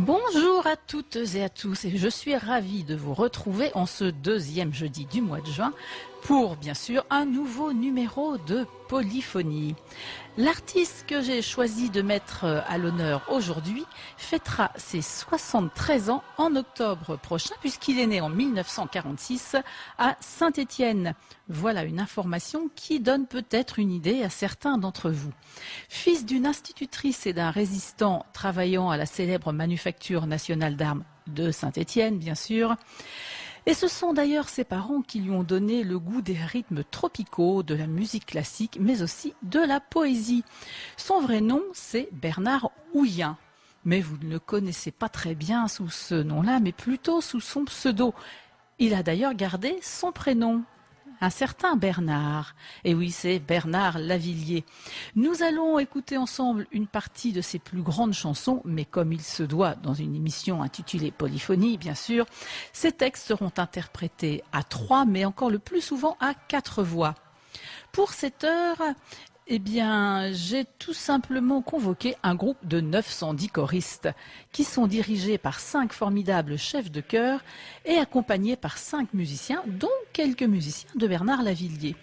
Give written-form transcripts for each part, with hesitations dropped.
Bonjour à toutes et à tous, et je suis ravie de vous retrouver en ce deuxième jeudi du mois de juin pour, bien sûr, un nouveau numéro de Polyphonie. L'artiste que j'ai choisi de mettre à l'honneur aujourd'hui fêtera ses 73 ans en octobre prochain, puisqu'il est né en 1946 à Saint-Étienne. Voilà une information qui donne peut-être une idée à certains d'entre vous. Fils d'une institutrice et d'un résistant travaillant à la célèbre Manufacture nationale d'armes de Saint-Étienne, bien sûr. Et ce sont d'ailleurs ses parents qui lui ont donné le goût des rythmes tropicaux, de la musique classique, mais aussi de la poésie. Son vrai nom, c'est Bernard Houyen. Mais vous ne le connaissez pas très bien sous ce nom-là, mais plutôt sous son pseudo. Il a d'ailleurs gardé son prénom. Un certain Bernard. Et oui, c'est Bernard Lavilliers. Nous allons écouter ensemble une partie de ses plus grandes chansons, mais comme il se doit dans une émission intitulée Polyphonie, bien sûr, ces textes seront interprétés à 3, mais encore le plus souvent à 4 voix. Pour cette heure, j'ai tout simplement convoqué un groupe de 910 choristes qui sont dirigés par 5 formidables chefs de chœur et accompagnés par 5 musiciens, dont quelques musiciens de Bernard Lavilliers.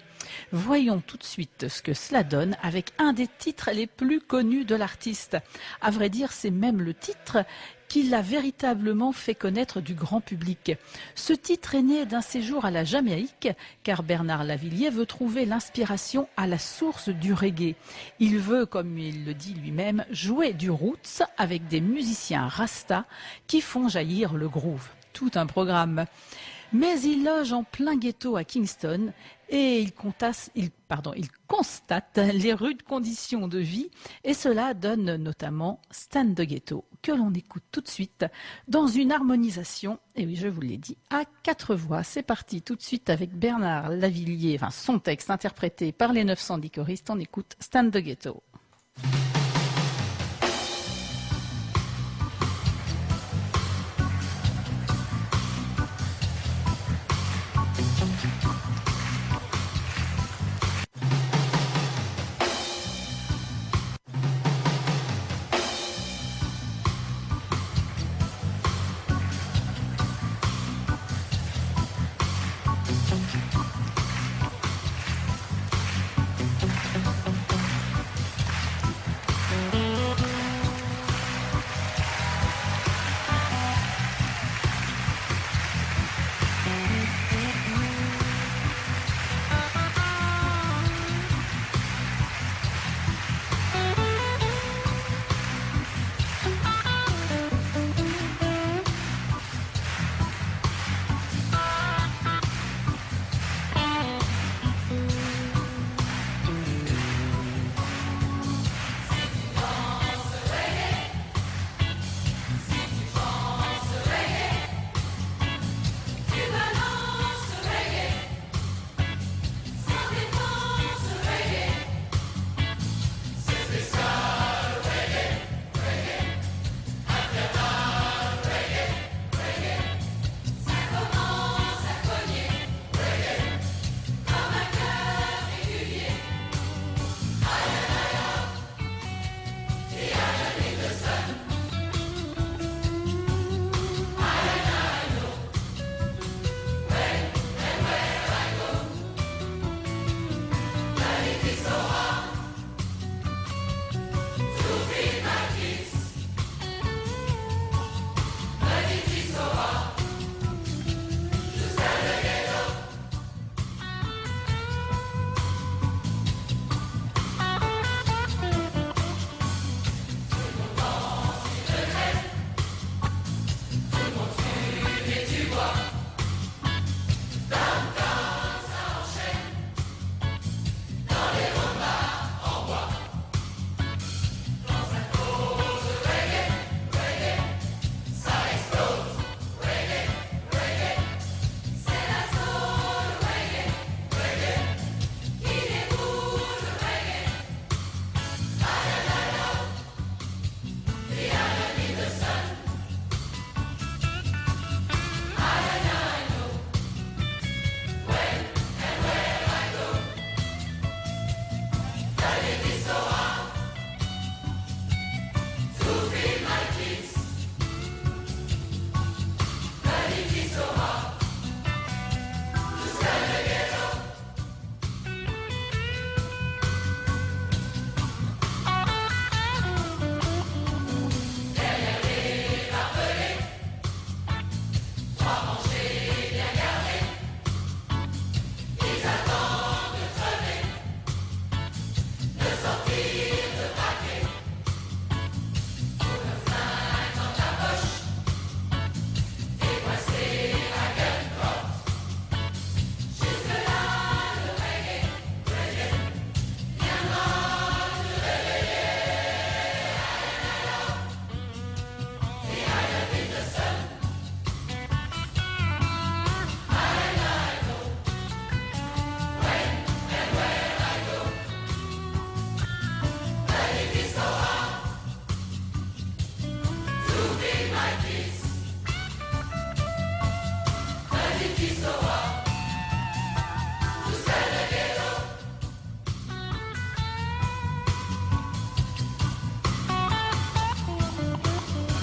Voyons tout de suite ce que cela donne avec un des titres les plus connus de l'artiste. À vrai dire, c'est même le titre qui l'a véritablement fait connaître du grand public. Ce titre est né d'un séjour à la Jamaïque, car Bernard Lavilliers veut trouver l'inspiration à la source du reggae. Il veut, comme il le dit lui-même, jouer du roots avec des musiciens rasta qui font jaillir le groove. Tout un programme. Mais il loge en plein ghetto à Kingston et il constate les rudes conditions de vie et cela donne notamment Stand the Ghetto que l'on écoute tout de suite dans une harmonisation, et oui je vous l'ai dit, à 4 voix. C'est parti tout de suite avec Bernard Lavilliers, son texte interprété par les 910 choristes. On écoute Stand the Ghetto.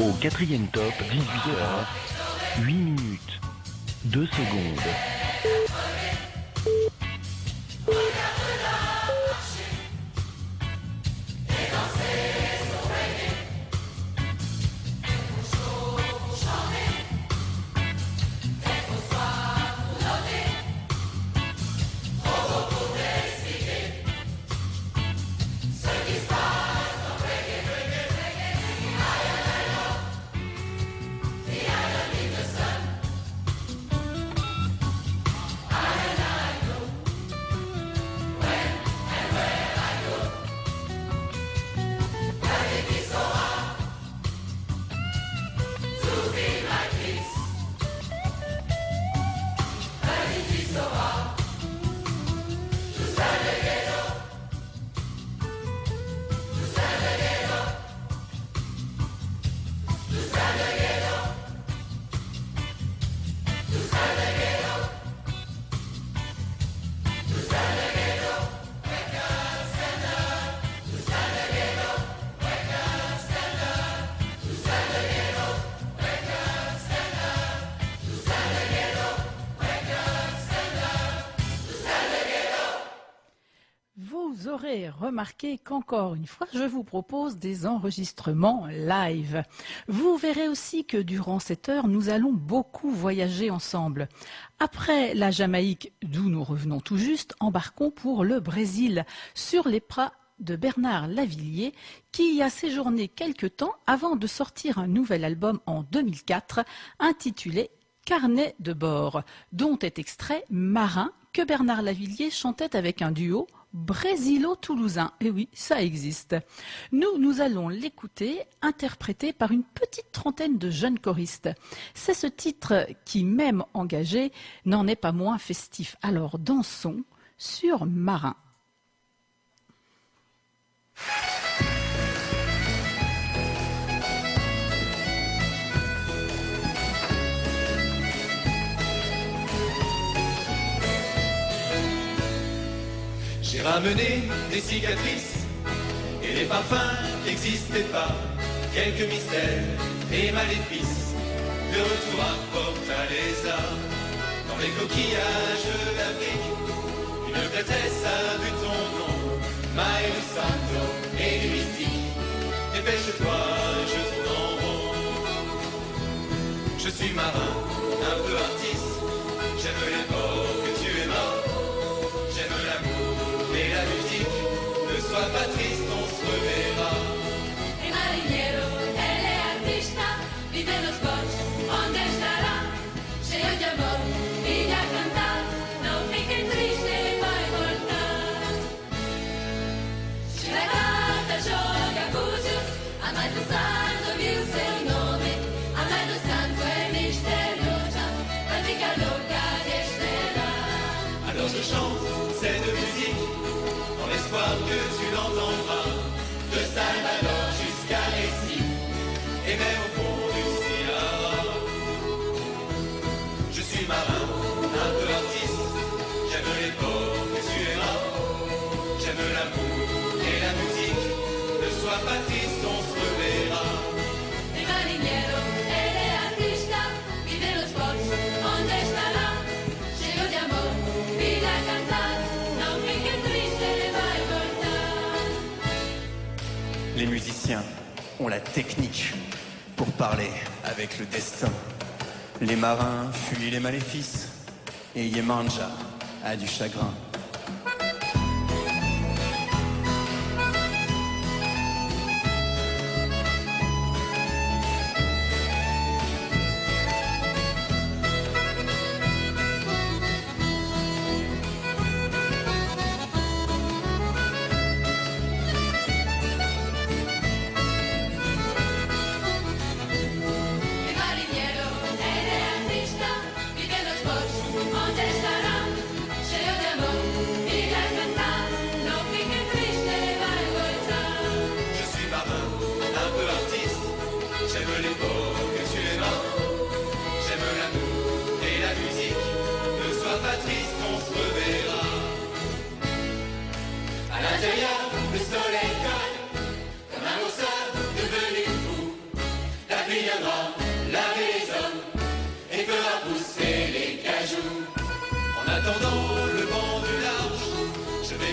Au quatrième top, 18h, 8 minutes, 2 secondes. Vous aurez remarqué qu'encore une fois, je vous propose des enregistrements live. Vous verrez aussi que durant cette heure, nous allons beaucoup voyager ensemble. Après la Jamaïque, d'où nous revenons tout juste, embarquons pour le Brésil, sur les pas de Bernard Lavilliers, qui y a séjourné quelque temps avant de sortir un nouvel album en 2004, intitulé Carnet de bord, dont est extrait Marin, que Bernard Lavilliers chantait avec un duo brésilo-toulousain. Et oui, ça existe. Nous allons l'écouter, interprété par une petite trentaine de jeunes choristes. C'est ce titre qui, même engagé, n'en est pas moins festif. Alors dansons sur Marin. J'ai ramené des cicatrices et des parfums qui n'existaient pas, quelques mystères et maléfices, de retour à Fortaleza. Dans les coquillages d'Afrique, une prêtresse a vu ton nom, Maïlu Santo et du mystique. Dépêche-toi, je tourne en rond. Je suis marin, un peu artiste, j'aime les bords que tu aimas, j'aime l'amour et la musique, ne sois pas triste, on se reverra. E marinheiro, ele é artista, vive nos botes, onde estará? Cheio de amor, e a cantar, não fiquem tristes, ele vai voltar. Chegada, joga búzios, a mãe do santo viu seu nome, a mãe do santo é misteriosa, vai ficar louca deste lá. Alors je chante cette musique, dans l'espoir que tu l'entendras, de Salvador jusqu'à Recife, et même au fond du Sahara. Je suis marin, un peu artiste, j'aime les ports que tu aimas, j'aime l'amour et la musique, ne sois pas triste, on se reverra. E marinheiro, ele é artista, vive nos botes, onde estará? Cheio de amor, vida a cantar, não fiquem tristes, ele vai voltar. Les musiciens ont la technique pour parler avec le destin. Les marins fuient les maléfices et Yemanja a du chagrin. E marinheiro, ele é artista, vive nos botes, onde estará? Cheio de amor,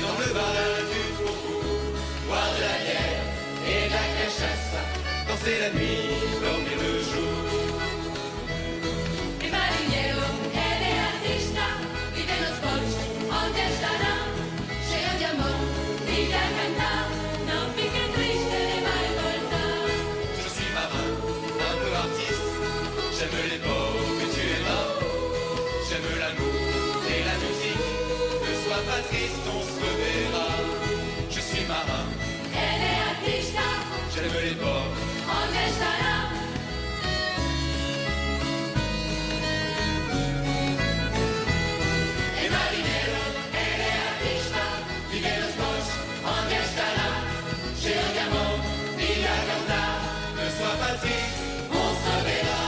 dans le bar du Faubourg, boire de la bière et de la cachasse, danser la nuit, dormir le jour. Il mariniero e le artista vive lo sport, onde starà, scemo di amor, vive a cantar, non finché triste ne vai voltar. Je suis marin, un peu artiste, j'aime les bords que tu aimas, j'aime l'amour et la musique, ne sois pas triste, on se reverra. Je suis marin, E le artista j'aime les bords. onde starà. Il marinero e le artista vive lo sport, onde starà, scemo di amor, vive a cantar, ne sois pas triste, on se reverra.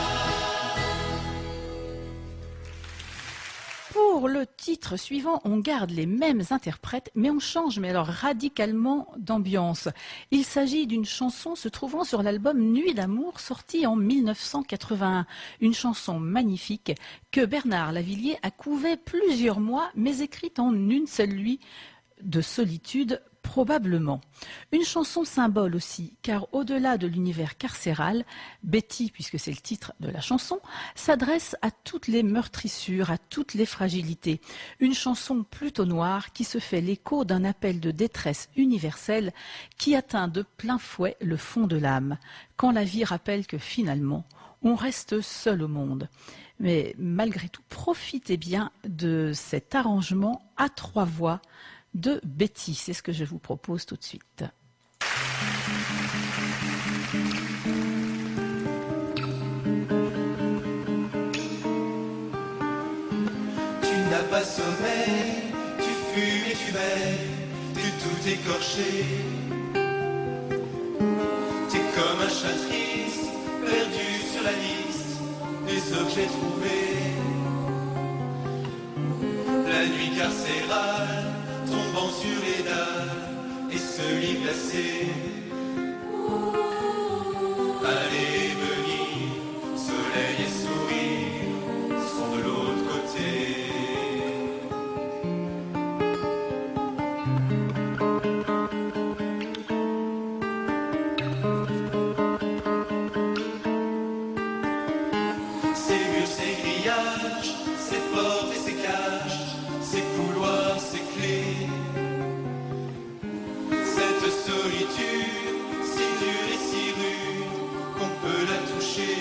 Pour le titre suivant, on garde les mêmes interprètes, mais on change, mais alors radicalement d'ambiance. Il s'agit d'une chanson se trouvant sur l'album Nuit d'amour, sorti en 1981. Une chanson magnifique que Bernard Lavilliers a couvée plusieurs mois, mais écrite en une seule nuit de solitude, probablement. Une chanson symbole aussi, car au-delà de l'univers carcéral, Betty, puisque c'est le titre de la chanson, s'adresse à toutes les meurtrissures, à toutes les fragilités. Une chanson plutôt noire qui se fait l'écho d'un appel de détresse universelle qui atteint de plein fouet le fond de l'âme, quand la vie rappelle que finalement, on reste seul au monde. Mais malgré tout, profitez bien de cet arrangement à 3 voix de Betty. C'est ce que je vous propose tout de suite. Tu n'as pas sommeil, tu fumes et tu veilles, tu tout écorché. T'es comme un chat triste, perdu sur la liste des objets trouvés. La nuit carcérale, tombant sur les dalles et ce lit glacé. Aller et venir, soleil et sourire sont de l'autre côté. Ces murs, ces grillages, ces portes et ces cages, ces couloirs, ces clés. Cette solitude, si dure et si rude, qu'on peut la toucher.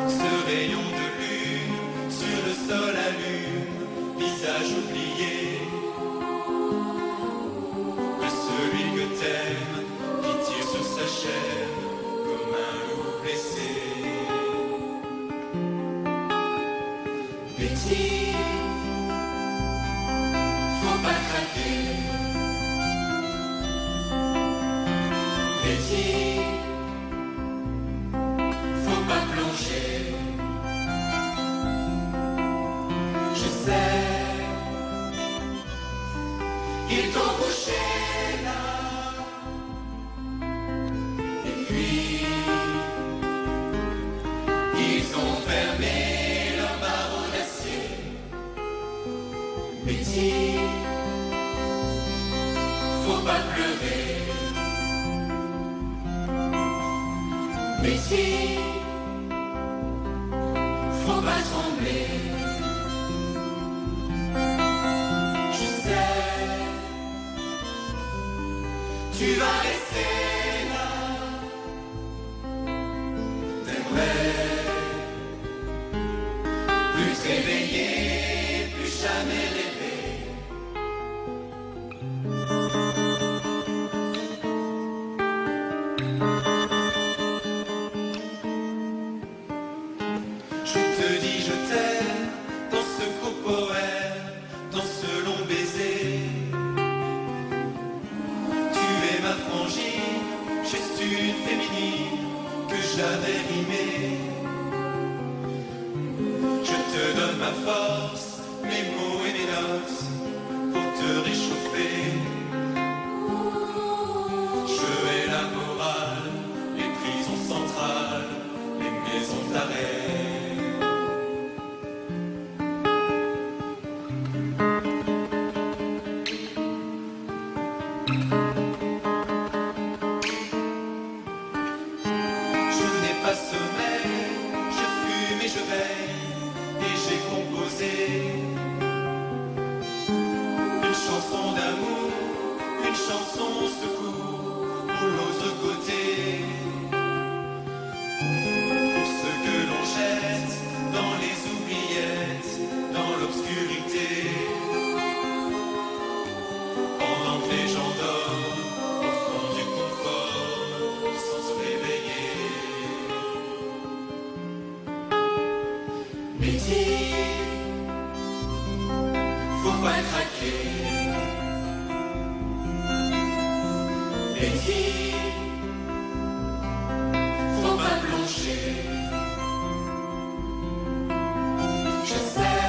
Ce rayon de lune, sur le sol allume, visage oublié. De celui que t'aimes, qui tire sur sa chair, comme un loup blessé. Betty, faut pas craquer. Betty, faut pas plonger. Je sais, ils t'ont couché là. Et puis, ils ont fermé leur barreau d'acier. Betty, faut pas pleurer. Betty, faut pas trembler. Je sais, tu vas rester là. T'aimerais plus te réveiller, plus jamais rêver. Je te dis je t'aime dans ce court poème, dans ce long baiser. Tu es ma frangine, une chanson secoue pour l'autre côté. Pour ce que l'on jette dans les oubliettes, dans l'obscurité. Pendant que les gens dorment au fond du confort sans se réveiller. Mais dis, faut pas craquer. Mais dis, faut pas plonger. Je sais,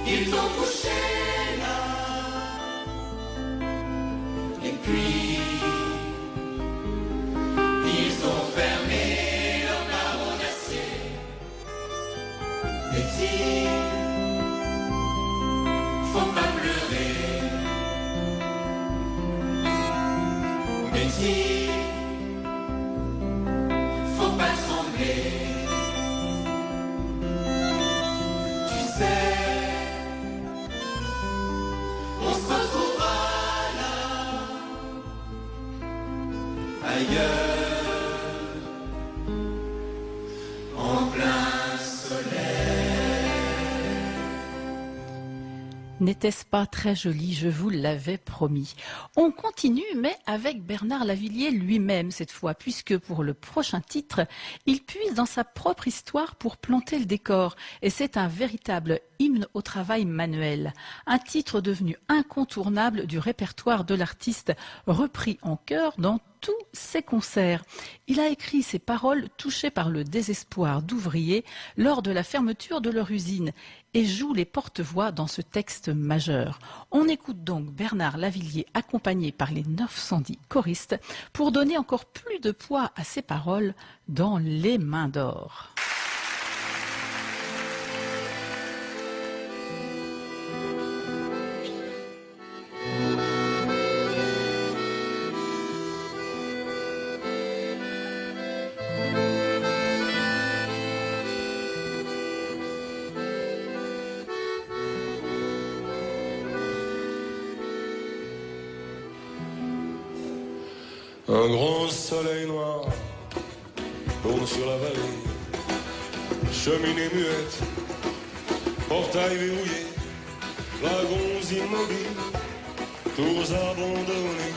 ils t'ont couché là. Et puis, ils ont fermé leur barreau d'acier. Mais dis, faut pas pleurer. Mais dis, faut pas trembler. Tu sais, on se retrouvera là, ailleurs, en plein soleil. N'était-ce pas très joli, je vous l'avais promis. On continue, mais avec Bernard Lavilliers lui-même cette fois, puisque pour le prochain titre, il puise dans sa propre histoire pour planter le décor. Et c'est un véritable hymne au travail manuel. Un titre devenu incontournable du répertoire de l'artiste, repris en chœur dans tous ses concerts. Il a écrit ces paroles touchées par le désespoir d'ouvriers lors de la fermeture de leur usine et joue les porte-voix dans ce texte majeur. On écoute donc Bernard Lavilliers accompagné par les 910 choristes pour donner encore plus de poids à ses paroles dans Les Mains d'Or. Un grand soleil noir tourne sur la vallée, cheminée muette, portail verrouillé, wagons immobiles, tours abandonnées,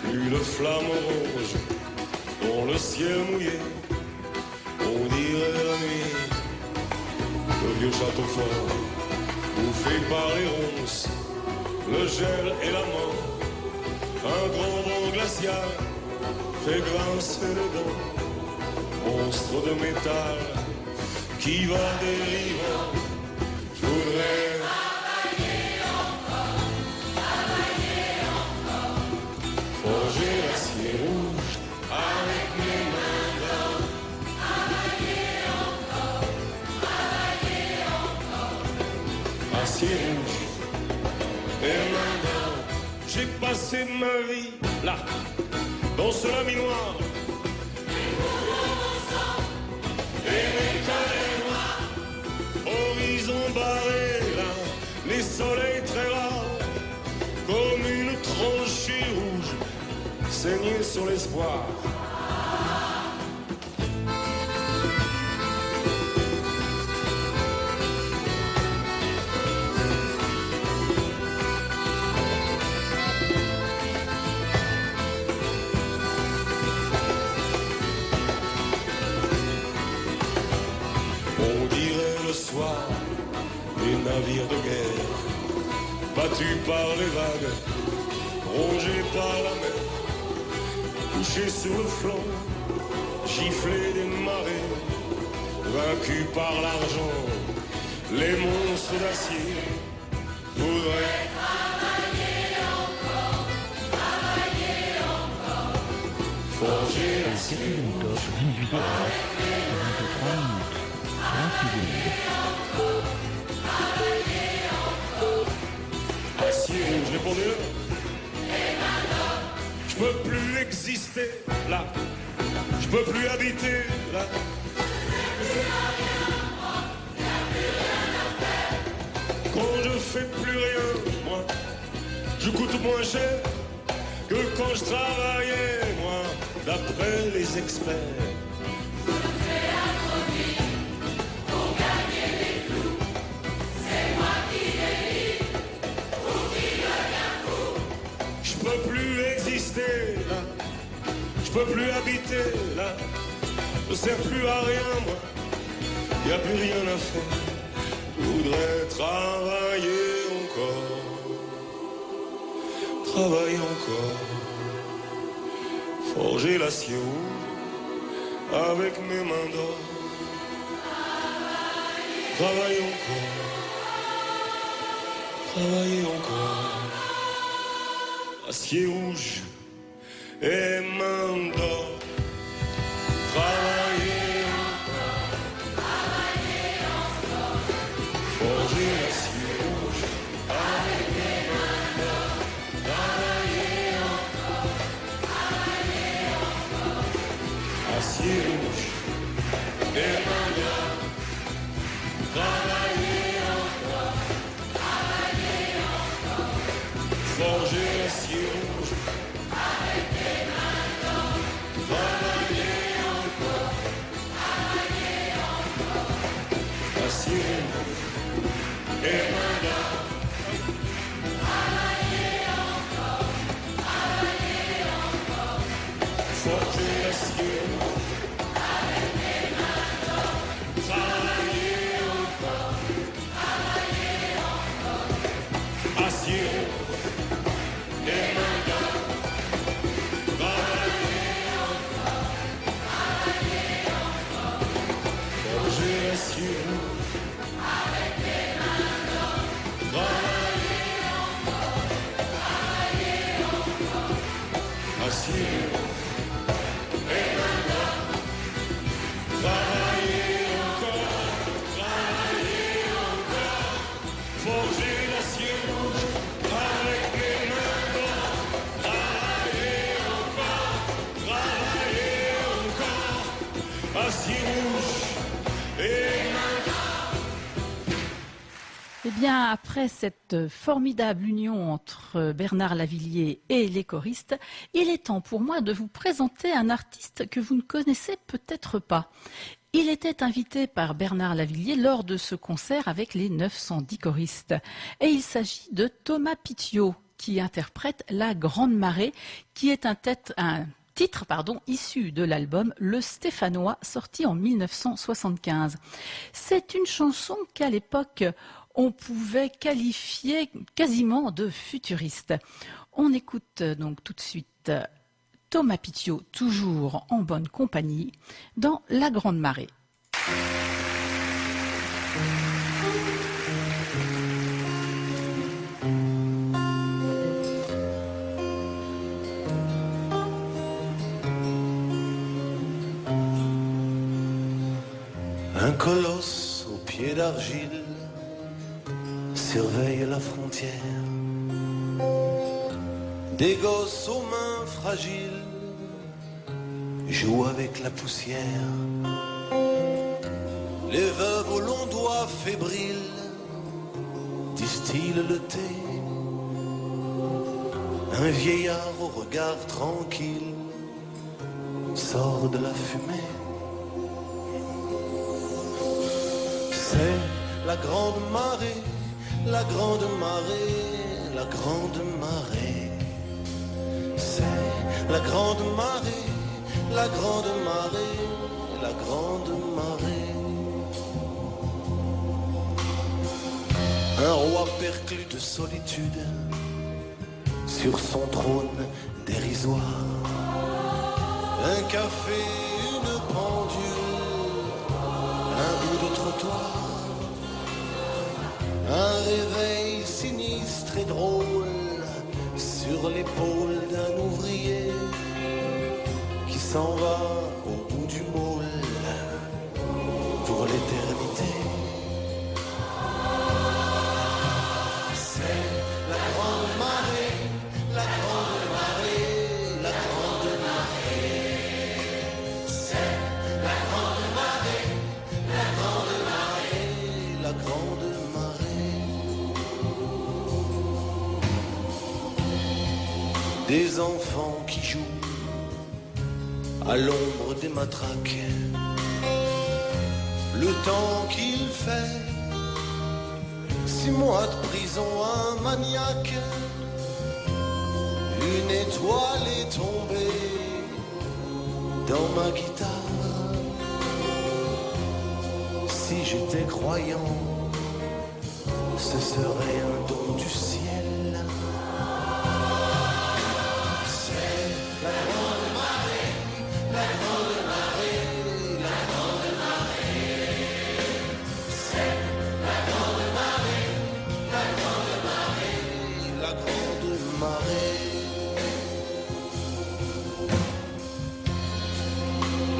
plus de flammes rouges dans le ciel mouillé, on dirait la nuit, le vieux château fort, bouffé par les ronces, le gel et la mort. Un grand vent glacial fait grincer les dents, monstre de métal qui va dérivant. Je voudrais travailler encore, forger l'acier rouge avec mes mains d'or. Travailler encore, acier rouge et mains d'or. J'ai passé ma vie là, dans ce laminoir. Les bourreaux mon sang et mes calais noirs. Horizon barré là, les soleils très rares. Comme une tranchée rouge, saignée sur l'espoir. Des navires de guerre, battus par les vagues, rongés par la mer, couchés sur le flanc, giflés des marées, vaincus par l'argent, les monstres d'acier voudraient travailler encore, forger la Circuit de Montauk, 18h, 23 minutes, 36 minutes. Acier rouge, répondez-le. Je peux plus exister là, je peux plus habiter là. Quand je fais plus rien, moi, je coûte moins cher que quand je travaillais, moi, d'après les experts. Je peux plus exister là, je peux plus habiter là, je sers plus à rien moi, y a plus rien à faire. Je voudrais travailler encore, forger l'acier rouge avec mes mains d'or. Travailler encore, acier rouge et mains d'or. Travailler encore, forger l'acier rouge avec mes mains d'or. Travailler encore, acier rouge et mains d'or. Travailler encore, forger l'acier rouge avec des mains d'or. Travailler encore, acier rouge et mains d'or. Travailler encore, forger l'acier rouge avec des mains d'or. Travailler encore, acier rouge et mains d'or. Travailler encore, forger l'acier rouge avec des mains d'or. Travailler encore, acier rouge et mains d'or. Travailler encore, forger l'acier rouge avec les mains d'or. Travailler encore, acier rouge et mains d'or. Eh bien, après cette formidable union entre Bernard Lavilliers et les choristes, il est temps pour moi de vous présenter un artiste que vous ne connaissez peut-être pas. Il était invité par Bernard Lavilliers lors de ce concert avec les 910 choristes. Et il s'agit de Thomas Pitiot, qui interprète La Grande Marée, qui est un titre issu de l'album Le Stéphanois, sorti en 1975. C'est une chanson qu'à l'époque, on pouvait qualifier quasiment de futuriste. On écoute donc tout de suite Thomas Pitiot, toujours en bonne compagnie, dans La Grande Marée. Un colosse aux pieds d'argile surveille la frontière. Des gosses aux mains fragiles jouent avec la poussière. Les veuves aux longs doigts fébriles distillent le thé. Un vieillard au regard tranquille sort de la fumée. C'est la grande marée, la grande marée, la grande marée. C'est la grande marée, la grande marée, la grande marée. Un roi perclus de solitude sur son trône dérisoire. Un café, une pendule, un bout de trottoir. Un réveil sinistre et drôle sur l'épaule d'un ouvrier qui s'en va au bout du môle pour l'éternité. C'est la grande marée, la grande marée, la grande marée. C'est la grande marée, la grande marée, la grande marée. des enfants qui jouent à l'ombre des matraques. Le temps qu'il fait, 6 mois de prison, un maniaque. Une étoile est tombée dans ma guitare. Si j'étais croyant, ce serait un don du ciel. C'est la grande marée, la grande marée, la grande marée. C'est la grande marée, la grande marée, la grande marée.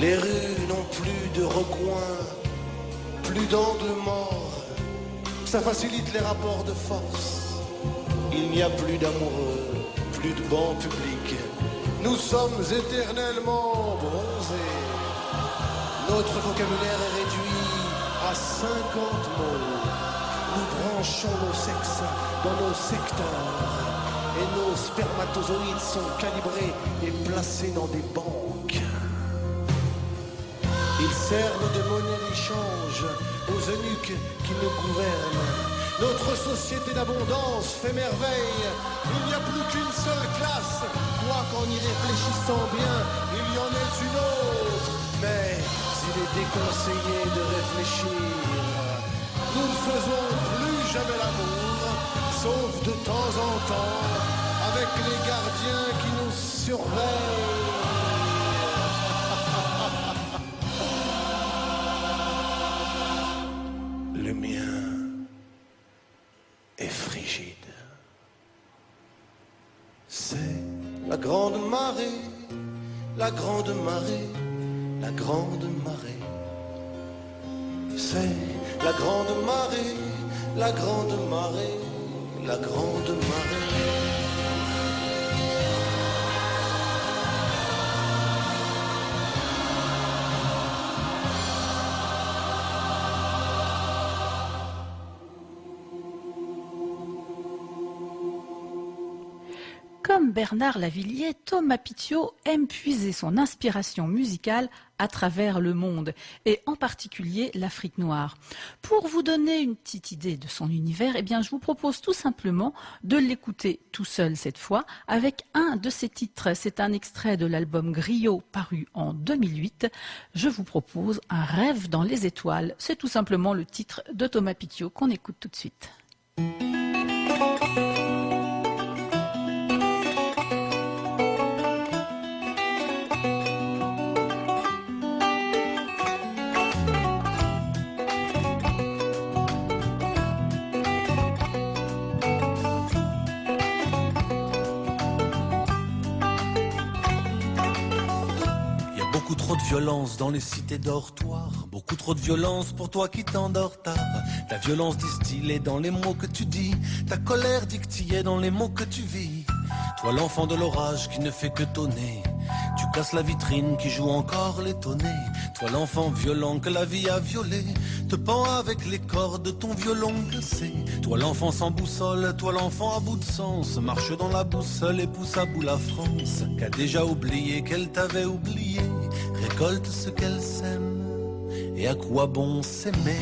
Les rues n'ont plus de recoins, plus d'angles morts. Ça facilite les rapports de force. Il n'y a plus d'amoureux, plus de bancs publics. Nous sommes éternellement bronzés. Notre vocabulaire est réduit à 50 mots. Nous branchons nos sexes dans nos secteurs. Et nos spermatozoïdes sont calibrés et placés dans des banques. Ils servent de monnaie d'échange aux eunuques qui nous gouvernent. Notre société d'abondance fait merveille. Il n'y a plus qu'une seule classe, quoiqu'en y réfléchissant bien, il y en ait une autre. Mais il est déconseillé de réfléchir. Nous ne faisons plus jamais l'amour, sauf de temps en temps, avec les gardiens qui nous surveillent. Le mien est frigide. C'est la grande marée, la grande marée, la grande marée. C'est la grande marée, la grande marée, la grande marée. Comme Bernard Lavilliers, Thomas Pitiot aime puiser son inspiration musicale à travers le monde, et en particulier l'Afrique noire. Pour vous donner une petite idée de son univers, eh bien, je vous propose tout simplement de l'écouter tout seul cette fois, avec un de ses titres. C'est un extrait de l'album Griot paru en 2008. Je vous propose Un rêve dans les étoiles. C'est tout simplement le titre de Thomas Pitiot qu'on écoute tout de suite. Beaucoup trop de violence dans les cités dortoirs, beaucoup trop de violence pour toi qui t'endors tard. Ta violence distillée dans les mots que tu dis, ta colère dictée dans les mots que tu vis. Toi l'enfant de l'orage qui ne fait que tonner, tu casses la vitrine qui joue encore l'étonné. Toi l'enfant violent que la vie a violé, te pend avec les cordes de ton violon cassé. Toi l'enfant sans boussole, toi l'enfant à bout de sens, marche dans la boussole et pousse à bout la France, qu'a déjà oublié qu'elle t'avait oublié. Récolte ce qu'elle sème, et à quoi bon s'aimer?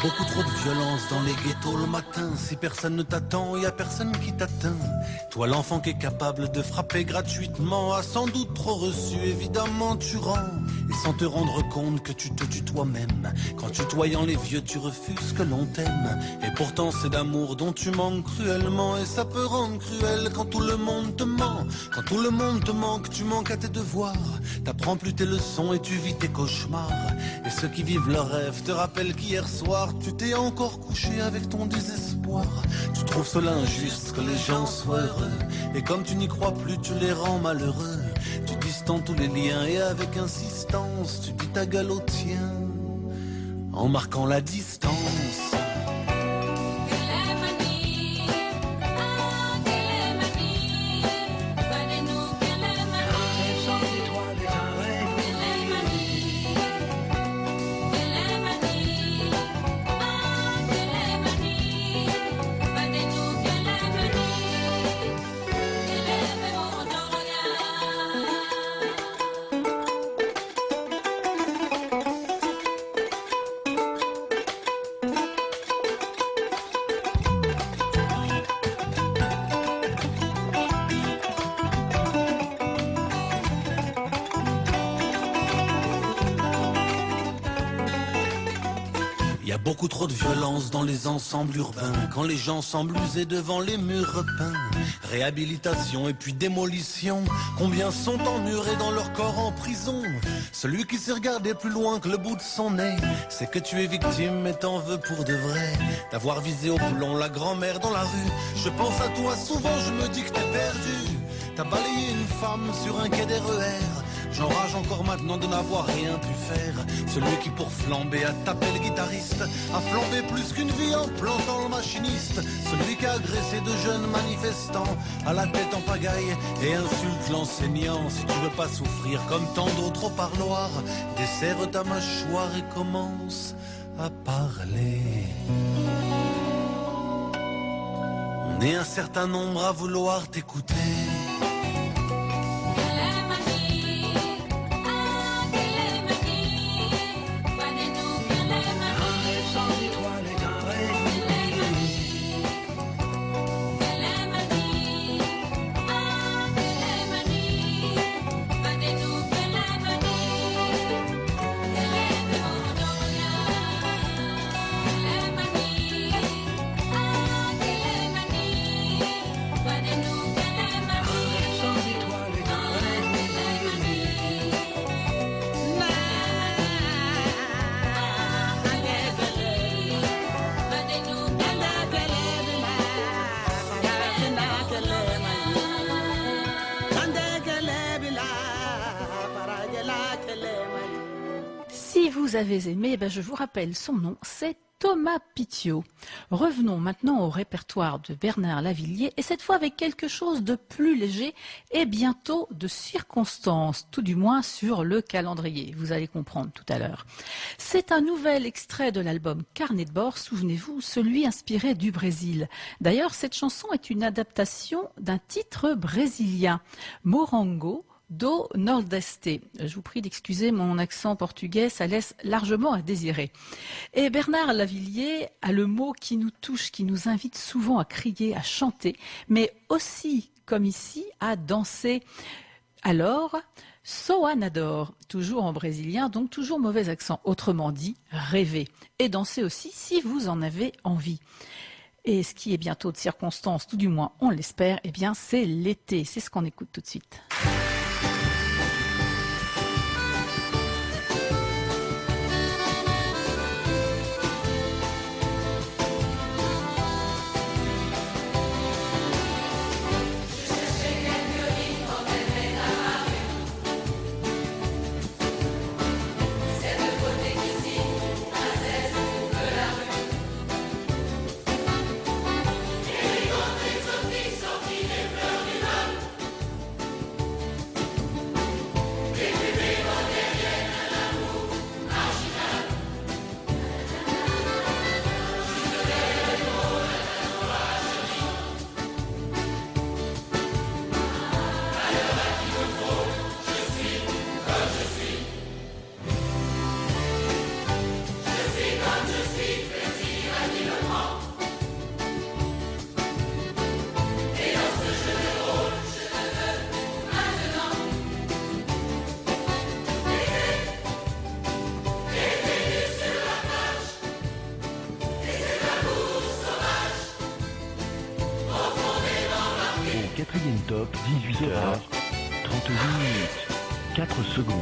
Beaucoup trop de violence dans les ghettos le matin. Si personne ne t'attend, y a personne qui t'atteint. Toi l'enfant qui est capable de frapper gratuitement, a sans doute trop reçu, évidemment tu rends. Et sans te rendre compte que tu te tues toi-même. Qu'en tutoyant les vieux tu refuses que l'on t'aime. Et pourtant c'est d'amour dont tu manques cruellement. Et ça peut rendre cruel quand tout le monde te ment. Quand tout le monde te manque, tu manques à tes devoirs. T'apprends plus tes leçons et tu vis tes cauchemars. Et ceux qui vivent leurs rêves te rappellent qu'hier soir tu t'es encore couché avec ton désespoir. Tu trouves cela injuste que les gens soient heureux. Et comme tu n'y crois plus, tu les rends malheureux. Tu distances tous les liens et avec insistance, tu dis ta gueule au tien. en marquant la distance. Beaucoup trop de violence dans les ensembles urbains, quand les gens semblent usés devant les murs repeints. Réhabilitation et puis démolition, combien sont emmurés dans leur corps en prison. Celui qui s'est regardé plus loin que le bout de son nez, c'est que tu es victime et t'en veux pour de vrai. D'avoir visé au plomb la grand-mère dans la rue, je pense à toi souvent, je me dis que t'es perdu. T'as balayé une femme sur un quai des RER. J'enrage encore maintenant de n'avoir rien pu faire. Celui qui pour flamber a tapé le guitariste, a flambé plus qu'une vie en plantant le machiniste. Celui qui a agressé de jeunes manifestants, à la tête en pagaille et insulte l'enseignant. Si tu veux pas souffrir comme tant d'autres au parloir, desserre ta mâchoire et commence à parler. On est un certain nombre à vouloir t'écouter. Si vous avez aimé, je vous rappelle son nom, c'est Thomas Pitiot. Revenons maintenant au répertoire de Bernard Lavilliers et cette fois avec quelque chose de plus léger et bientôt de circonstance, tout du moins sur le calendrier. Vous allez comprendre tout à l'heure. C'est un nouvel extrait de l'album Carnet de bord, souvenez-vous, celui inspiré du Brésil. D'ailleurs, cette chanson est une adaptation d'un titre brésilien, Morango do Nordeste. Je vous prie d'excuser mon accent portugais, ça laisse largement à désirer. Et Bernard Lavilliers a le mot qui nous touche, qui nous invite souvent à crier, à chanter, mais aussi, comme ici, à danser. Alors, Soanador, toujours en brésilien, donc toujours mauvais accent, autrement dit, rêver. Et danser aussi si vous en avez envie. Et ce qui est bientôt de circonstance, tout du moins on l'espère, eh bien c'est l'été. C'est ce qu'on écoute tout de suite. Quatrième top, 18h, 38 minutes, 4 secondes.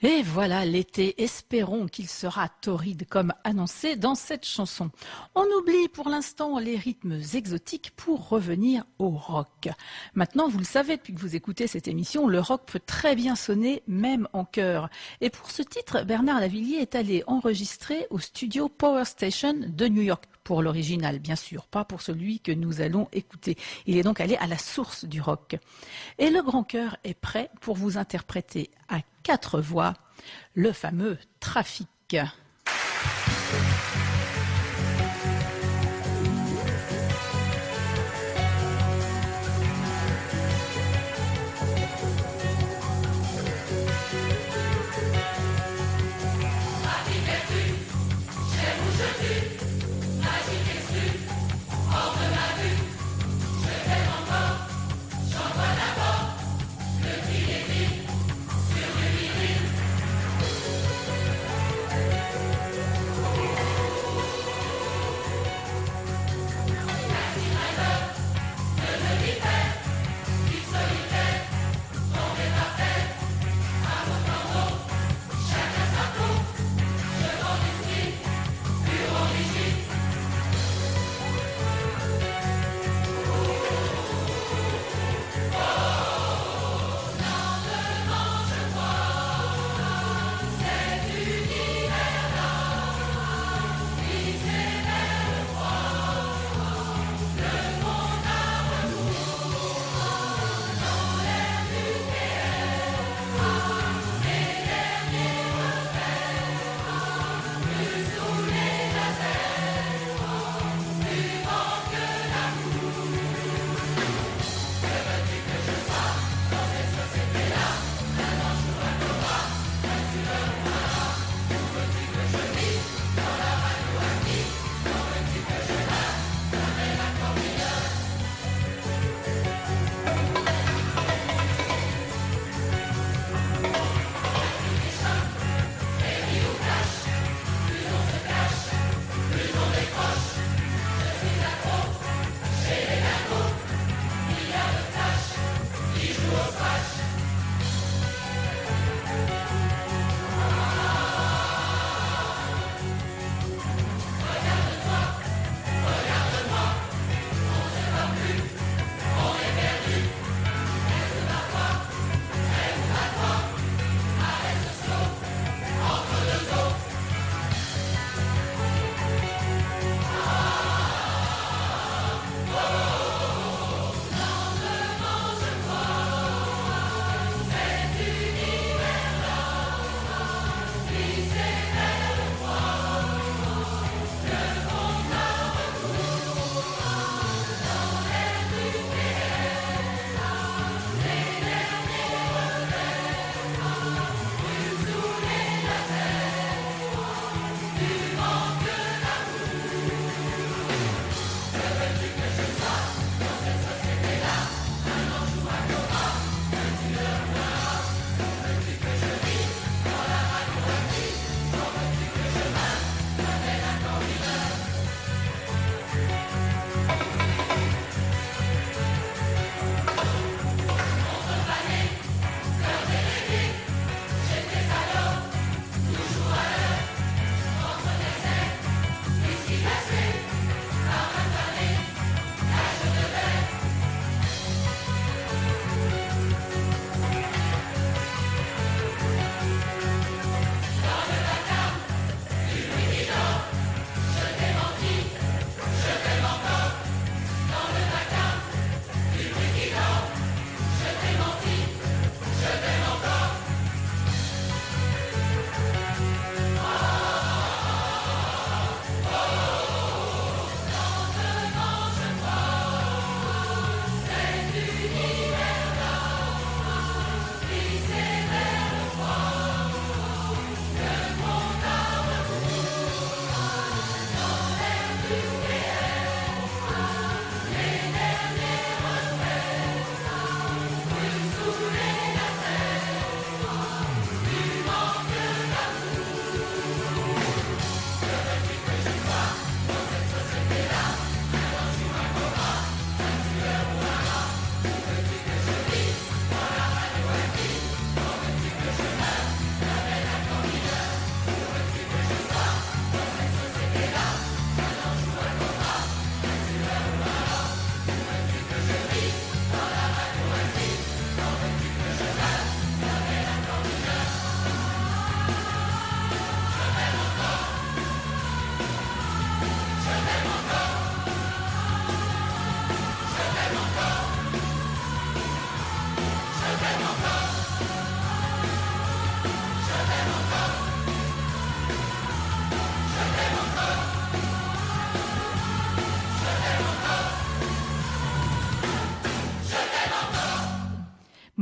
Et voilà l'été, espérons qu'il sera torride comme annoncé dans cette chanson. On oublie pour l'instant les rythmes exotiques pour revenir au rock. Maintenant, vous le savez depuis que vous écoutez cette émission, le rock peut très bien sonner même en chœur. Et pour ce titre, Bernard Lavilliers est allé enregistrer au studio Power Station de New York. Pour l'original, bien sûr, pas pour celui que nous allons écouter. Il est donc allé à la source du rock. Et le grand chœur est prêt pour vous interpréter à 4 voix le fameux Trafic. Sur le vinyle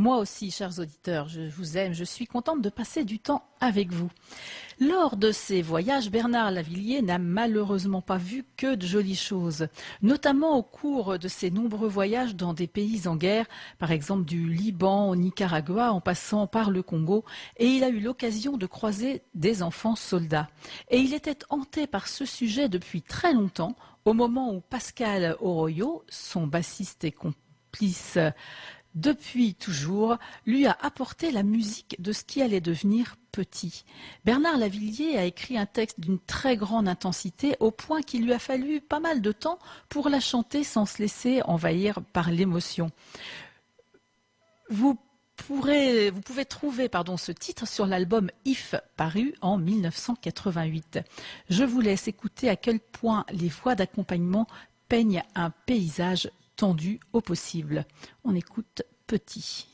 Moi aussi, chers auditeurs, je vous aime, je suis contente de passer du temps avec vous. Lors de ses voyages, Bernard Lavilliers n'a malheureusement pas vu que de jolies choses, notamment au cours de ses nombreux voyages dans des pays en guerre, par exemple du Liban au Nicaragua en passant par le Congo, et il a eu l'occasion de croiser des enfants soldats. Et il était hanté par ce sujet depuis très longtemps, au moment où Pascal Oroyo, son bassiste et complice depuis toujours, lui a apporté la musique de ce qui allait devenir Petit. Bernard Lavilliers a écrit un texte d'une très grande intensité au point qu'il lui a fallu pas mal de temps pour la chanter sans se laisser envahir par l'émotion. Vous pouvez trouver ce titre sur l'album If, paru en 1988. Je vous laisse écouter à quel point les voix d'accompagnement peignent un paysage tendu au possible. On écoute Petit.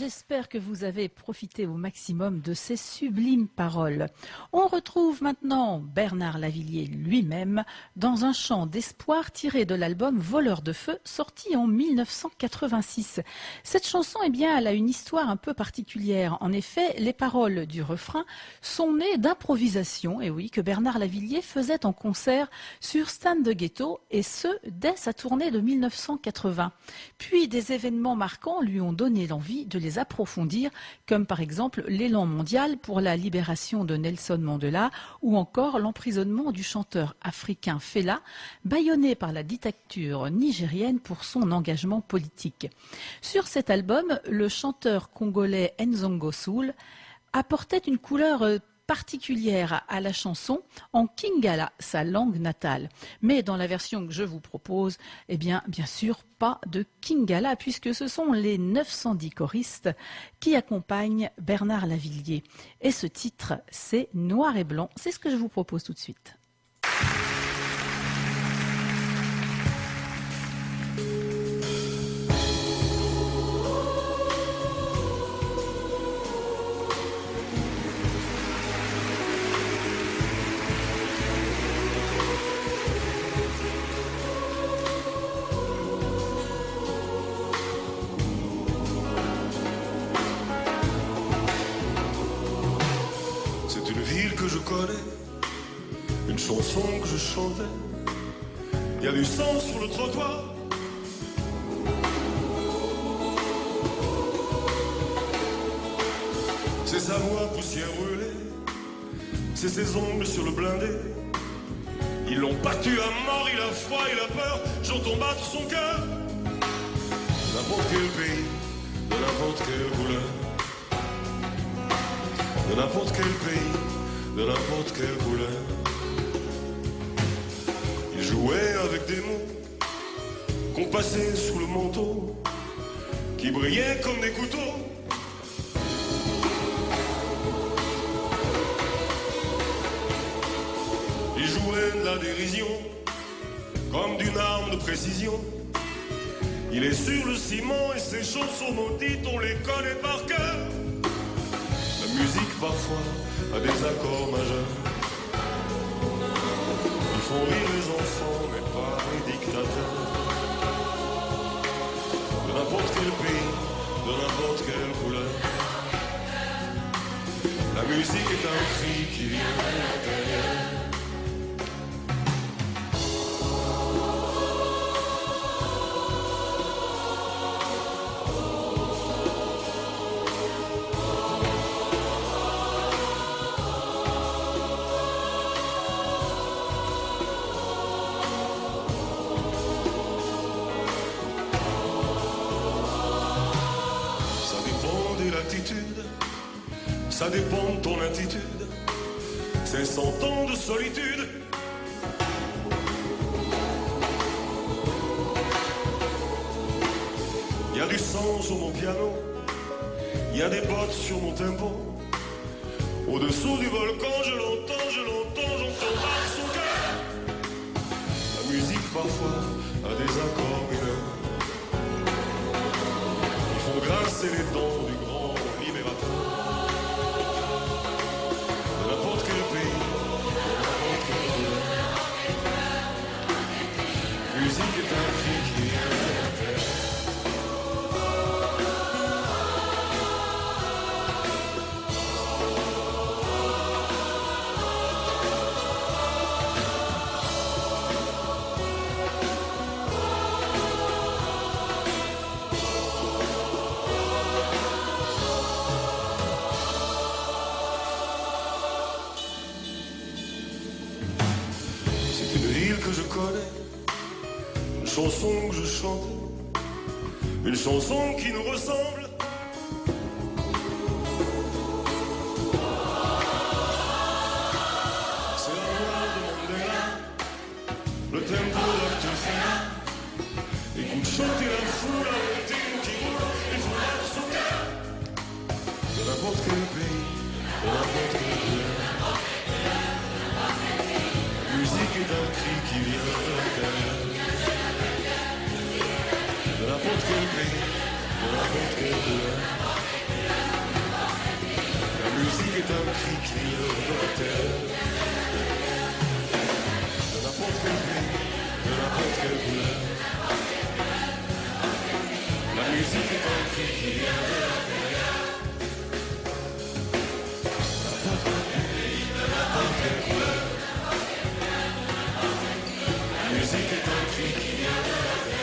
j'espère que vous avez profité au maximum de ces sublimes paroles. On retrouve maintenant Bernard Lavilliers lui-même dans un chant d'espoir tiré de l'album Voleur de feu, sorti en 1986. Cette chanson, eh bien, elle a une histoire un peu particulière. En effet, les paroles du refrain sont nées d'improvisation, et oui, que Bernard Lavilliers faisait en concert sur Stan de Ghetto, et ce, dès sa tournée de 1980. Puis des événements marquants lui ont donné l'envie de les approfondir, comme par exemple l'élan mondial pour la libération de Nelson Mandela ou encore l'emprisonnement du chanteur africain Fela, bâillonné par la dictature nigérienne pour son engagement politique. Sur cet album, le chanteur congolais Nzongo Soul apportait une couleur particulière à la chanson en Kingala, sa langue natale. Mais dans la version que je vous propose, eh bien sûr, pas de Kingala, puisque ce sont les 910 choristes qui accompagnent Bernard Lavilliers. Et ce titre, c'est Noir et Blanc. C'est ce que je vous propose tout de suite. Une chanson que je chantais, il y a du sang sur le trottoir. C'est sa voix poussière brûlée, c'est ses ongles sur le blindé. Ils l'ont battu à mort, il a froid, il a peur, j'entends battre son cœur. N'importe quel pays, de n'importe quelle couleur. De n'importe quel pays, de n'importe quelle couleur. Il jouait avec des mots qu'on passait sous le manteau, qui brillaient comme des couteaux. Il jouait de la dérision, comme d'une arme de précision. Il est sur le ciment et ses chansons maudites, on les connaît par cœur. La musique parfois a des accords majeurs. Ils font rire les enfants, mais pas les dictateurs. De n'importe quel pays, de n'importe quelle couleur. La musique est un cri qui vient de l'intérieur. Ça dépend de ton attitude, c'est 100 ans de solitude. Il y a du sang sur mon piano, il y a des bottes sur mon tempo. Au-dessous du volcan, je l'entends, j'entends battre son cœur. La musique parfois a des accords mineurs. Ils font grincer les dents du grand libérateur. La musique est un cri qui vient de la terre. C'est une ville que je connais. Une chanson que je chante, une chanson qui nous ressemble. C'est la voix de Mandela, le tempo d'Artefina. Écoute chanter la foule, la routine qui roule, il faut battre son cœur. De n'importe quel pays, de n'importe quelle couleur. La musique est un cri qui vient de l'intérieur. De n'importe quel pays, de n'importe quelle couleur. est un cri qui vient de la terre. De n'importe quel pays, de n'importe quelle couleur. La musique est un cri qui vient de la terre. N'importe quel pays, de n'importe quelle couleur. La musique est un cri qui vient de la terre.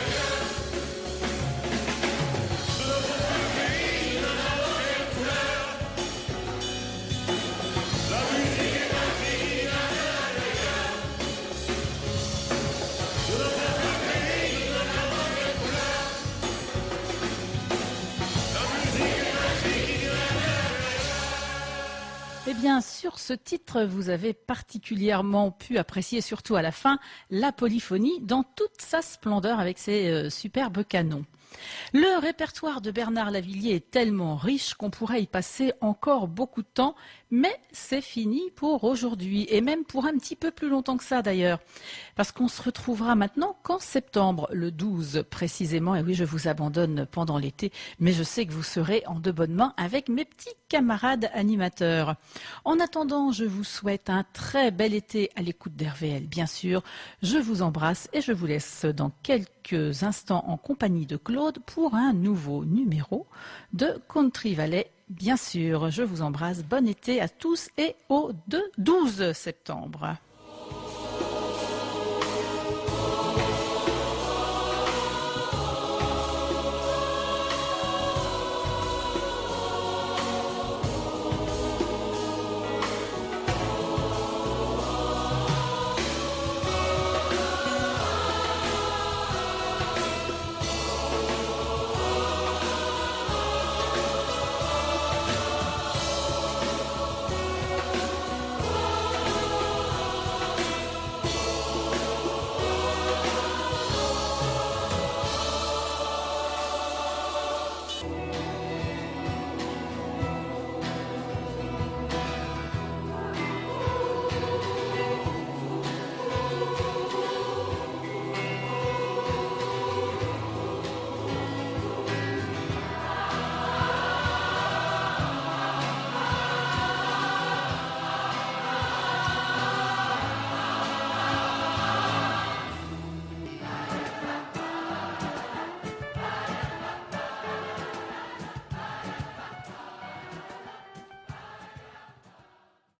Eh bien, sur ce titre, vous avez particulièrement pu apprécier, surtout à la fin, la polyphonie dans toute sa splendeur avec ses superbes canons. Le répertoire de Bernard Lavilliers est tellement riche qu'on pourrait y passer encore beaucoup de temps, mais c'est fini pour aujourd'hui, et même pour un petit peu plus longtemps que ça d'ailleurs, parce qu'on se retrouvera maintenant qu'en septembre, le 12 précisément, et oui, je vous abandonne pendant l'été, mais je sais que vous serez en de bonnes mains avec mes petits camarades animateurs. En attendant, je vous souhaite un très bel été à l'écoute d'RVL, bien sûr. Je vous embrasse et je vous laisse dans quelques instants en compagnie de Claude pour un nouveau numéro de Country Valley. Bien sûr, je vous embrasse. Bon été à tous et au 12 septembre.